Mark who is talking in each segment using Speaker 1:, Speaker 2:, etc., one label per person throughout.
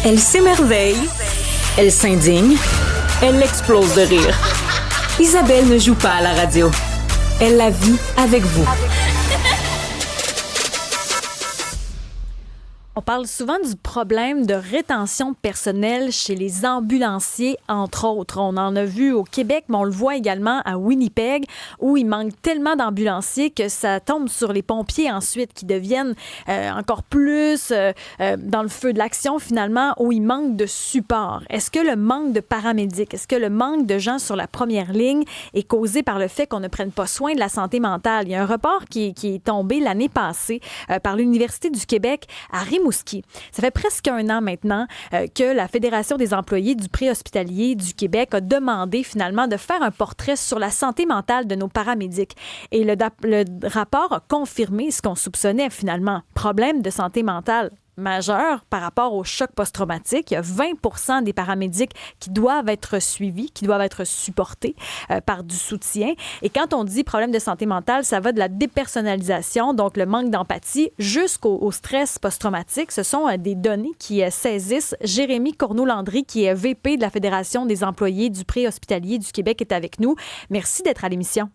Speaker 1: Elle s'émerveille, elle s'indigne, elle explose de rire. Isabelle ne joue pas à la radio. Elle la vit avec vous.
Speaker 2: On parle souvent du problème de rétention personnelle chez les ambulanciers, entre autres. On en a vu au Québec, mais on le voit également à Winnipeg, où il manque tellement d'ambulanciers que ça tombe sur les pompiers ensuite, qui deviennent encore plus dans le feu de l'action, finalement, où il manque de support. Est-ce que le manque de paramédics, est-ce que le manque de gens sur la première ligne est causé par le fait qu'on ne prenne pas soin de la santé mentale? Il y a un rapport qui est tombé l'année passée par l'Université du Québec à Rimouski. Ça fait presque un an maintenant que la Fédération des employés du préhospitalier du Québec a demandé finalement de faire un portrait sur la santé mentale de nos paramédics. Et le rapport a confirmé ce qu'on soupçonnait finalement. Problème de santé mentale majeur par rapport au choc post-traumatique. Il y a 20 des paramédics qui doivent être suivis, qui doivent être supportés par du soutien. Et quand on dit problème de santé mentale, ça va de la dépersonnalisation, donc le manque d'empathie, jusqu'au stress post-traumatique. Ce sont des données qui saisissent. Jérémy Corneau-Landry, qui est VP de la Fédération des employés du préhospitalier du Québec, est avec nous. Merci d'être à l'émission.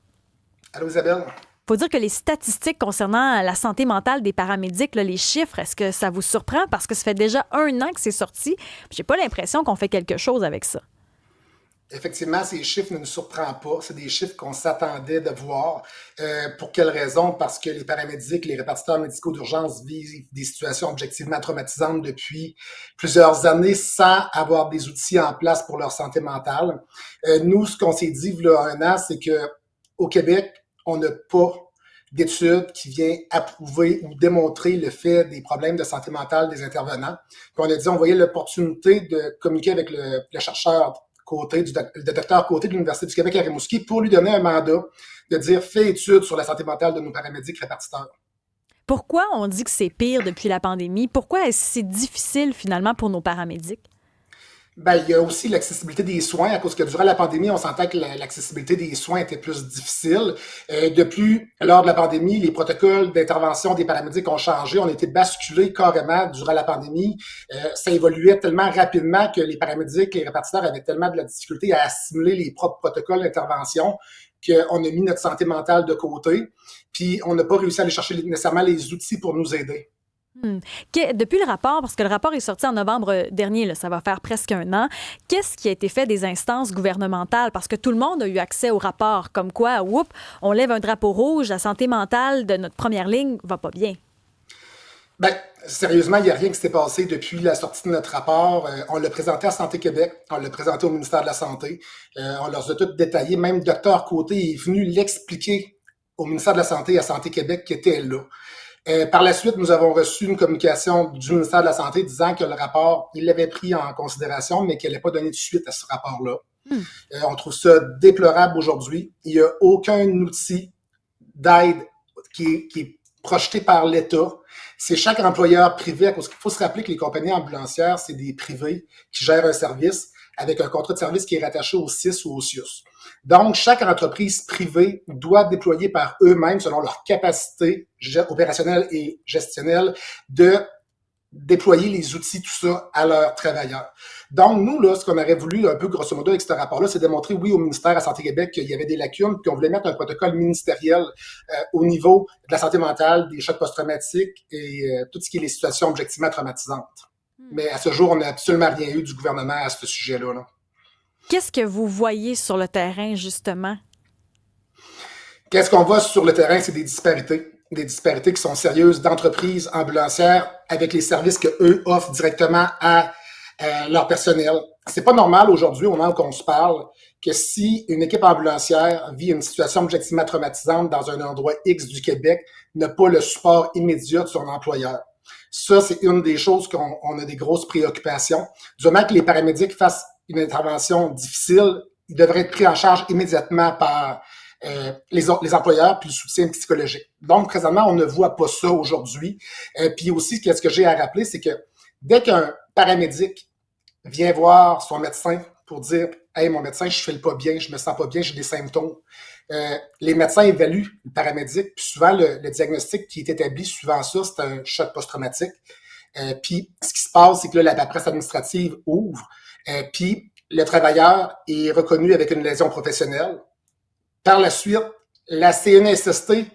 Speaker 3: Allô, Isabelle.
Speaker 2: Il faut dire que les statistiques concernant la santé mentale des paramédics, là, les chiffres, est-ce que ça vous surprend? Parce que ça fait déjà un an que c'est sorti. J'ai pas l'impression qu'on fait quelque chose avec ça.
Speaker 3: Effectivement, ces chiffres ne nous surprennent pas. C'est des chiffres qu'on s'attendait de voir. Pour quelle raison? Parce que les paramédics, les répartiteurs médicaux d'urgence vivent des situations objectivement traumatisantes depuis plusieurs années sans avoir des outils en place pour leur santé mentale. Nous, ce qu'on s'est dit il y a un an, c'est que au Québec, on n'a pas d'études qui vient approuver ou démontrer le fait des problèmes de santé mentale des intervenants. Puis on a dit, on voyait l'opportunité de communiquer avec le chercheur Côté, le docteur Côté de l'Université du Québec à Rimouski pour lui donner un mandat de dire, fais étude sur la santé mentale de nos paramédics répartiteurs.
Speaker 2: Pourquoi on dit que c'est pire depuis la pandémie? Pourquoi est-ce que c'est difficile finalement pour nos paramédics?
Speaker 3: Ben, il y a aussi l'accessibilité des soins, à cause que durant la pandémie, on sentait que l'accessibilité des soins était plus difficile. Depuis, lors de la pandémie, les protocoles d'intervention des paramédics ont changé. On a été basculés carrément durant la pandémie. Ça évoluait tellement rapidement que les paramédics, les répartiteurs avaient tellement de la difficulté à assimiler les propres protocoles d'intervention qu'on a mis notre santé mentale de côté. Puis, on n'a pas réussi à aller chercher nécessairement les outils pour nous aider.
Speaker 2: Depuis le rapport, parce que le rapport est sorti en novembre dernier, là, ça va faire presque un an, qu'est-ce qui a été fait des instances gouvernementales? Parce que tout le monde a eu accès au rapport, comme quoi, on lève un drapeau rouge, la santé mentale de notre première ligne va pas bien.
Speaker 3: Ben, sérieusement, il n'y a rien qui s'est passé depuis la sortie de notre rapport. On l'a présenté à Santé Québec, on l'a présenté au ministère de la Santé, on leur a tout détaillé. Même Dr Côté est venu l'expliquer au ministère de la Santé et à Santé Québec qui était là. Par la suite, nous avons reçu une communication du ministère de la Santé disant que le rapport, il l'avait pris en considération, mais qu'il n'allait pas donné de suite à ce rapport-là. On trouve ça déplorable aujourd'hui. Il n'y a aucun outil d'aide qui est projeté par l'État. C'est chaque employeur privé, parce qu'il faut se rappeler que les compagnies ambulancières, c'est des privés qui gèrent un service avec un contrat de service qui est rattaché au CIS ou au CIUS. Donc, chaque entreprise privée doit déployer par eux-mêmes, selon leur capacité opérationnelle et gestionnelle, de déployer les outils, tout ça, à leurs travailleurs. Donc, nous, là, ce qu'on aurait voulu, un peu grosso modo, avec ce rapport-là, c'est démontrer, oui, au ministère à Santé Québec, qu'il y avait des lacunes, puis on voulait mettre un protocole ministériel au niveau de la santé mentale, des chocs post-traumatiques et tout ce qui est les situations objectivement traumatisantes. Mais à ce jour, on n'a absolument rien eu du gouvernement à ce sujet-là, là.
Speaker 2: Qu'est-ce que vous voyez sur le terrain, justement?
Speaker 3: Qu'est-ce qu'on voit sur le terrain? C'est des disparités qui sont sérieuses d'entreprises ambulancières avec les services qu'eux offrent directement à leur personnel. C'est pas normal aujourd'hui, au moment où on se parle, que si une équipe ambulancière vit une situation objectivement traumatisante dans un endroit X du Québec, n'a pas le support immédiat de son employeur. Ça, c'est une des choses qu'on a des grosses préoccupations. Du moment que les paramédics fassent une intervention difficile, ils devraient être pris en charge immédiatement par les employeurs puis le soutien psychologique. Donc, présentement, on ne voit pas ça aujourd'hui. Puis aussi, qu'est-ce que j'ai à rappeler, c'est que dès qu'un paramédic vient voir son médecin pour dire « Hey, mon médecin, je ne file pas bien, je me sens pas bien, j'ai des symptômes », les médecins évaluent le paramédic, puis souvent, le diagnostic qui est établi suivant ça, c'est un choc post-traumatique. Puis, ce qui se passe, c'est que là, la paperasse administrative ouvre, puis le travailleur est reconnu avec une lésion professionnelle. Par la suite, la CNESST, elle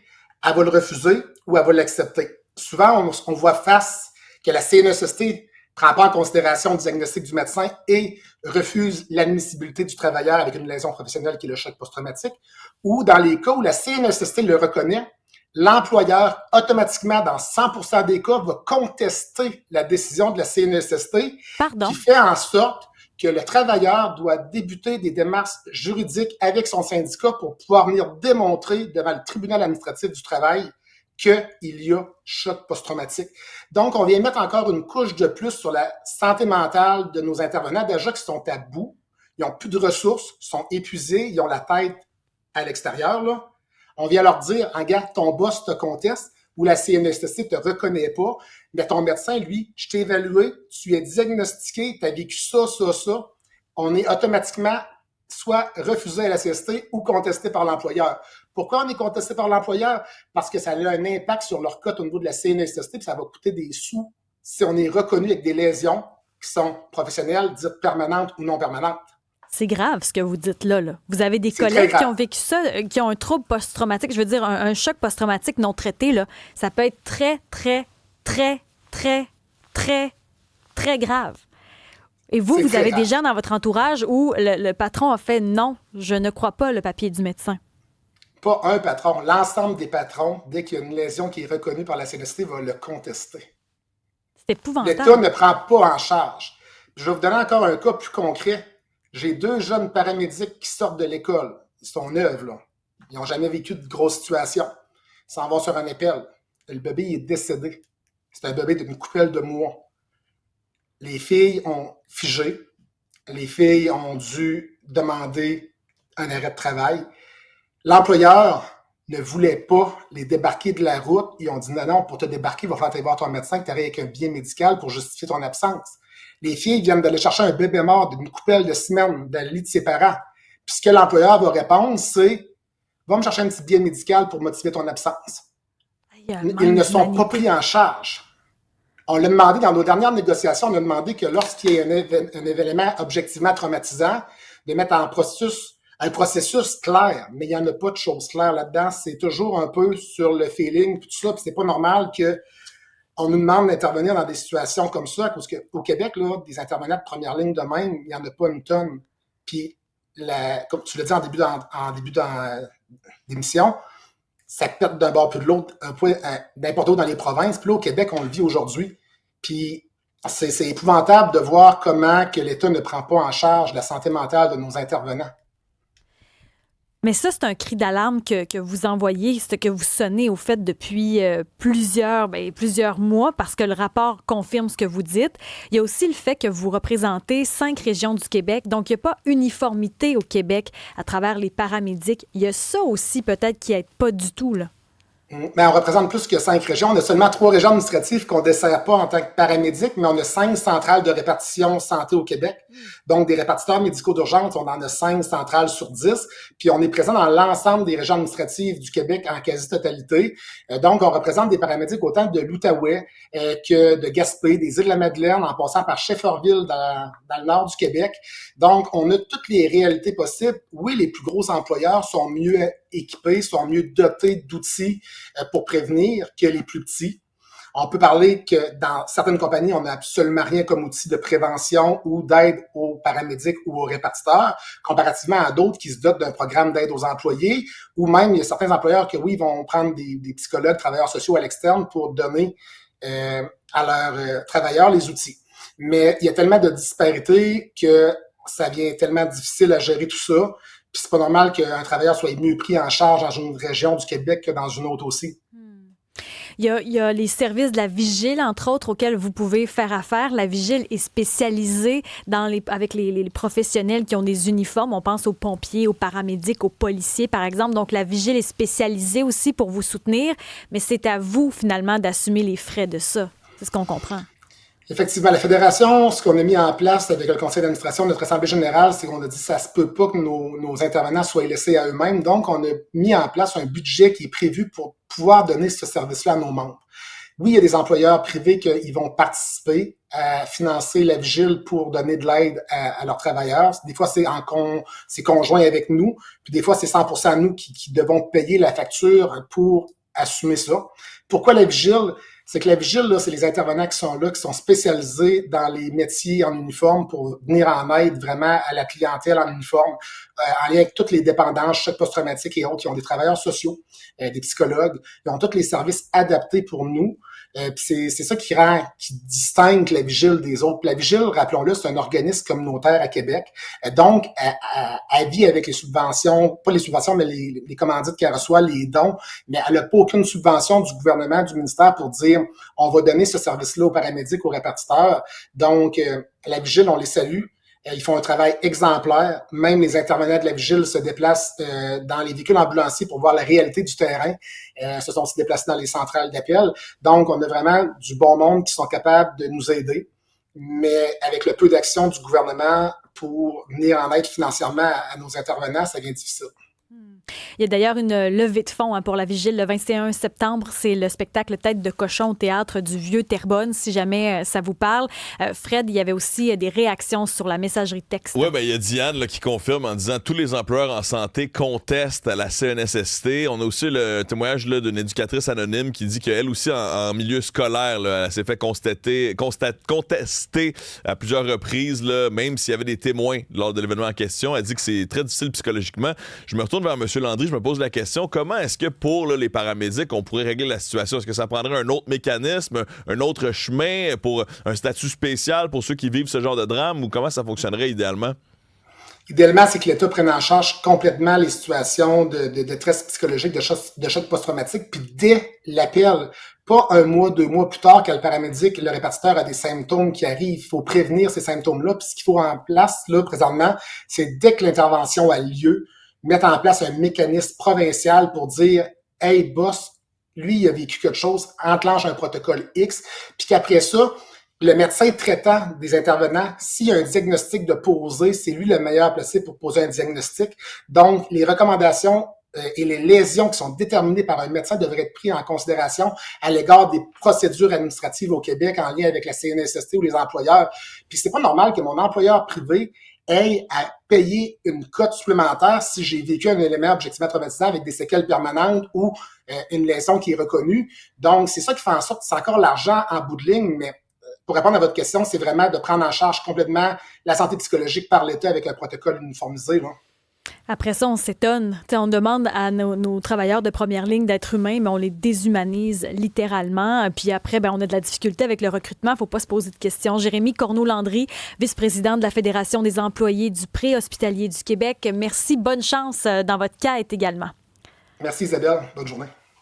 Speaker 3: va le refuser ou elle va l'accepter. Souvent, on voit face que la CNESST prend pas en considération le diagnostic du médecin et refuse l'admissibilité du travailleur avec une lésion professionnelle qui est le choc post-traumatique, ou dans les cas où la CNESST le reconnaît, l'employeur, automatiquement, dans 100% des cas, va contester la décision de la CNESST qui fait en sorte que le travailleur doit débuter des démarches juridiques avec son syndicat pour pouvoir venir démontrer devant le tribunal administratif du travail qu'il y a choc post-traumatique. Donc, on vient mettre encore une couche de plus sur la santé mentale de nos intervenants, déjà qui sont à bout, ils n'ont plus de ressources, sont épuisés, ils ont la tête à l'extérieur, là. On vient leur dire, regarde, ton boss te conteste ou la CNSST ne te reconnaît pas, mais ton médecin, lui, je t'ai évalué, tu es diagnostiqué, tu as vécu ça, ça, ça. On est automatiquement soit refusé à la CST ou contesté par l'employeur. Pourquoi on est contesté par l'employeur? Parce que ça a un impact sur leur cote au niveau de la CNSST, puis ça va coûter des sous si on est reconnu avec des lésions qui sont professionnelles, dites permanentes ou non permanentes.
Speaker 2: C'est grave ce que vous dites là. Vous avez des collègues qui ont vécu ça, qui ont un trouble post-traumatique, je veux dire un choc post-traumatique non traité. Là. Ça peut être très, très, très, très, très, très grave. Et vous avez des gens dans votre entourage où le patron a fait non, je ne crois pas le papier du médecin.
Speaker 3: Pas un patron, l'ensemble des patrons, dès qu'il y a une lésion qui est reconnue par la CNST, va le contester.
Speaker 2: C'est épouvantable.
Speaker 3: L'État ne prend pas en charge. Je vais vous donner encore un cas plus concret. J'ai 2 jeunes paramédics qui sortent de l'école. Ils sont neufs, là. Ils n'ont jamais vécu de grosse situation. Ils s'en vont sur un épelle. Le bébé est décédé. C'est un bébé d'une coupelle de mois. Les filles ont figé. Les filles ont dû demander un arrêt de travail. L'employeur ne voulait pas les débarquer de la route. Ils ont dit non, pour te débarquer, il va falloir aller voir ton médecin que tu arrives avec un billet médical pour justifier ton absence. Les filles viennent d'aller chercher un bébé mort d'une coupelle de semaines dans le lit de ses parents. Puis ce que l'employeur va répondre, c'est « Va me chercher un petit billet médical pour motiver ton absence. » Ils ne sont pas pris en charge. On l'a demandé dans nos dernières négociations, on a demandé que lorsqu'il y a un événement objectivement traumatisant, de mettre en un processus clair, mais il n'y en a pas de choses claires là-dedans. C'est toujours un peu sur le feeling, tout ça, puis c'est pas normal que on nous demande d'intervenir dans des situations comme ça, parce qu'au Québec, là, des intervenants de première ligne de même, il n'y en a pas une tonne. Puis, comme tu l'as dit en début d'émission, ça pète d'un bord puis de l'autre, n'importe où dans les provinces. Puis là, au Québec, on le vit aujourd'hui. Puis, c'est épouvantable de voir comment que l'État ne prend pas en charge la santé mentale de nos intervenants.
Speaker 2: Mais ça, c'est un cri d'alarme que vous envoyez, ce que vous sonnez au fait depuis plusieurs mois, parce que le rapport confirme ce que vous dites. Il y a aussi le fait que vous représentez 5 régions du Québec, donc il n'y a pas uniformité au Québec à travers les paramédics. Il y a ça aussi peut-être qui n'aide pas du tout, là.
Speaker 3: Mais on représente plus que 5 régions. On a seulement 3 régions administratives qu'on ne dessert pas en tant que paramédic, mais on a 5 centrales de répartition santé au Québec. Donc, des répartiteurs médicaux d'urgence, on en a 5 centrales sur 10. Puis, on est présent dans l'ensemble des régions administratives du Québec en quasi-totalité. Donc, on représente des paramédics autant de l'Outaouais que de Gaspé, des Îles-de-la-Madeleine, en passant par Shefferville dans le nord du Québec. Donc, on a toutes les réalités possibles. Oui, les plus gros employeurs sont mieux équipés, sont mieux dotés d'outils pour prévenir que les plus petits. On peut parler que dans certaines compagnies, on n'a absolument rien comme outil de prévention ou d'aide aux paramédics ou aux répartiteurs, comparativement à d'autres qui se dotent d'un programme d'aide aux employés, ou même il y a certains employeurs qui, oui, vont prendre des psychologues, travailleurs sociaux à l'externe pour donner à leurs travailleurs les outils. Mais il y a tellement de disparités que ça devient tellement difficile à gérer tout ça. Puis c'est pas normal qu'un travailleur soit mieux pris en charge dans une région du Québec que dans une autre aussi.
Speaker 2: Il y a les services de la vigile, entre autres, auxquels vous pouvez faire affaire. La vigile est spécialisée avec les professionnels qui ont des uniformes. On pense aux pompiers, aux paramédics, aux policiers, par exemple. Donc, la vigile est spécialisée aussi pour vous soutenir, mais c'est à vous, finalement, d'assumer les frais de ça. C'est ce qu'on comprend.
Speaker 3: Effectivement, la Fédération, ce qu'on a mis en place avec le conseil d'administration de notre assemblée générale, c'est qu'on a dit que ça se peut pas que nos intervenants soient laissés à eux-mêmes. Donc, on a mis en place un budget qui est prévu pour pouvoir donner ce service-là à nos membres. Oui, il y a des employeurs privés qui vont participer à financer la vigile pour donner de l'aide à leurs travailleurs. Des fois, c'est conjoint avec nous, puis des fois, c'est 100% nous qui devons payer la facture pour assumer ça. Pourquoi la vigile? C'est que la vigile, là, c'est les intervenants qui sont là, qui sont spécialisés dans les métiers en uniforme pour venir en aide vraiment à la clientèle en uniforme, en lien avec toutes les dépendances, choc post-traumatique et autres. Ils ont des travailleurs sociaux, des psychologues. Ils ont tous les services adaptés pour nous. Puis c'est ça qui distingue la vigile des autres. La vigile, rappelons-le, c'est un organisme communautaire à Québec. Donc, elle vit avec les subventions, pas les subventions, mais les commandites qu'elle reçoit, les dons, mais elle n'a pas aucune subvention du gouvernement, du ministère pour dire on va donner ce service-là aux paramédics, aux répartiteurs. Donc, la vigile, on les salue. Ils font un travail exemplaire. Même les intervenants de la vigile se déplacent dans les véhicules ambulanciers pour voir la réalité du terrain. Se sont aussi déplacés dans les centrales d'appel. Donc, on a vraiment du bon monde qui sont capables de nous aider. Mais avec le peu d'action du gouvernement pour venir en aide financièrement à nos intervenants, ça devient difficile.
Speaker 2: Il y a d'ailleurs une levée de fonds pour la vigile le 21 septembre. C'est le spectacle Tête de cochon au théâtre du Vieux-Terrebonne, si jamais ça vous parle. Fred, il y avait aussi des réactions sur la messagerie texte.
Speaker 4: Oui, il y a Diane là, qui confirme en disant tous les employeurs en santé contestent à la CNSST. On a aussi le témoignage là, d'une éducatrice anonyme qui dit qu'elle aussi, en milieu scolaire, là, elle s'est fait contester à plusieurs reprises, là, même s'il y avait des témoins lors de l'événement en question. Elle dit que c'est très difficile psychologiquement. Je me retourne vers M. Landry, je me pose la question, comment est-ce que pour là, les paramédics, on pourrait régler la situation? Est-ce que ça prendrait un autre mécanisme, un autre chemin pour un statut spécial pour ceux qui vivent ce genre de drame ou comment ça fonctionnerait idéalement?
Speaker 3: Idéalement, c'est que l'État prenne en charge complètement les situations de détresse psychologique, de choc post-traumatique, puis dès l'appel, pas 1 mois, 2 mois plus tard, quand le paramédic, le répartiteur a des symptômes qui arrivent, il faut prévenir ces symptômes-là. Puis ce qu'il faut en place, là, présentement, c'est dès que l'intervention a lieu, mettre en place un mécanisme provincial pour dire « Hey, boss, lui, il a vécu quelque chose, enclenche un protocole X », puis qu'après ça, le médecin traitant des intervenants, s'il y a un diagnostic de poser, c'est lui le meilleur placé pour poser un diagnostic. Donc, les recommandations et les lésions qui sont déterminées par un médecin devraient être prises en considération à l'égard des procédures administratives au Québec en lien avec la CNSST ou les employeurs. Puis c'est pas normal que mon employeur privé ait à payer une cote supplémentaire si j'ai vécu un élément objectivement traumatisant avec des séquelles permanentes ou une lésion qui est reconnue. Donc, c'est ça qui fait en sorte que c'est encore l'argent en bout de ligne, mais pour répondre à votre question, c'est vraiment de prendre en charge complètement la santé psychologique par l'État avec un protocole uniformisé, là.
Speaker 2: Après ça, on s'étonne. T'sais, on demande à nos travailleurs de première ligne d'être humains, mais on les déshumanise littéralement. Puis après, on a de la difficulté avec le recrutement. Il ne faut pas se poser de questions. Jérémy Corneau-Landry, vice-président de la Fédération des employés du préhospitalier du Québec. Merci. Bonne chance dans votre quête également.
Speaker 3: Merci Isabelle. Bonne journée.